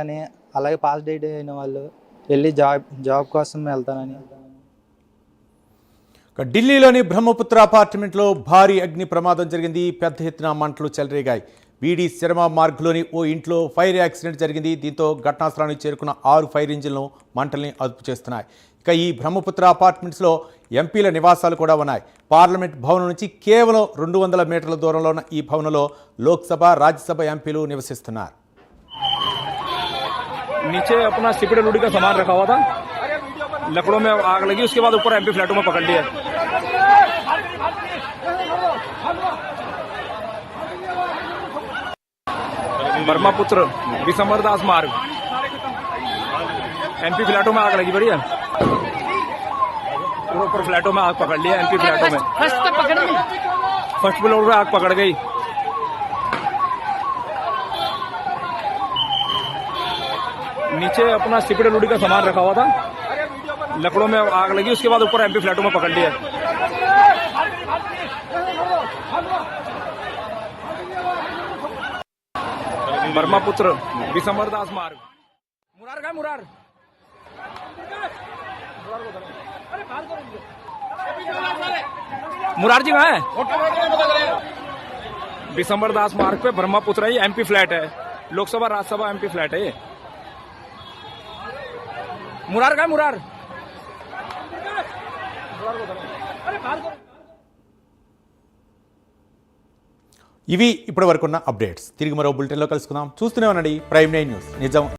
అని అలాగే pass date అయిన వాళ్ళు వెళ్ళి జాబ్ కోసం వెళ్తానని. ఢిల్లీలోని బ్రహ్మపుత్ర అపార్ట్మెంట్లో భారీ అగ్ని ప్రమాదం జరిగింది. పెద్ద ఎత్తున మంటలు చెలరేగాయి. వీడి శర్మ మార్గ్లోని ఓ ఇంట్లో ఫైర్ యాక్సిడెంట్ జరిగింది. దీంతో ఘటనాస్థలానికి చేరుకున్న 6 ఫైర్ ఇంజిన్లు మంటల్ని అదుపు చేస్తున్నాయి. ఇక ఈ బ్రహ్మపుత్ర అపార్ట్మెంట్స్లో ఎంపీల నివాసాలు కూడా ఉన్నాయి. పార్లమెంట్ భవనం నుంచి కేవలం 200 మీటర్ల దూరంలో ఉన్న ఈ భవనంలో లోక్సభ, రాజ్యసభ ఎంపీలు నివసిస్తున్నారు. नीचे अपना सिपड़े लुड़ी का सामान रखा हुआ था, लकड़ों में आग लगी, उसके बाद ऊपर एमपी फ्लैटों में पकड़ लिया। ब्रह्मपुत्र विशंबर दास मार्ग, एमपी फ्लैटों में आग लगी। बढ़िया, ऊपर फ्लैटों में आग पकड़ लिया। एमपी फ्लैटों में फर्स्ट फ्लोर में आग पकड़ गई। नीचे अपना सिपड़े लुड़ी का सामान रखा हुआ था, लकड़ों में आग लगी, उसके बाद ऊपर एमपी फ्लैटों में पकड़ लिया। ब्रह्मपुत्र विशंबर दास मार्ग, मुरार का मुरार मुरार जी कहाँ है? विशंबर दास मार्ग पे ब्रह्मपुत्र है, एमपी फ्लैट है, लोकसभा राज्यसभा एमपी फ्लैट है ये। मुरार का मुरार ఇవి ఇప్పటి వరకున్న అప్డేట్స్. తిరిగి మరో బులెటిన్లో కలుసుకుందాం. చూస్తూనే ఉండండి ప్రైమ్ 9 న్యూస్, నిజం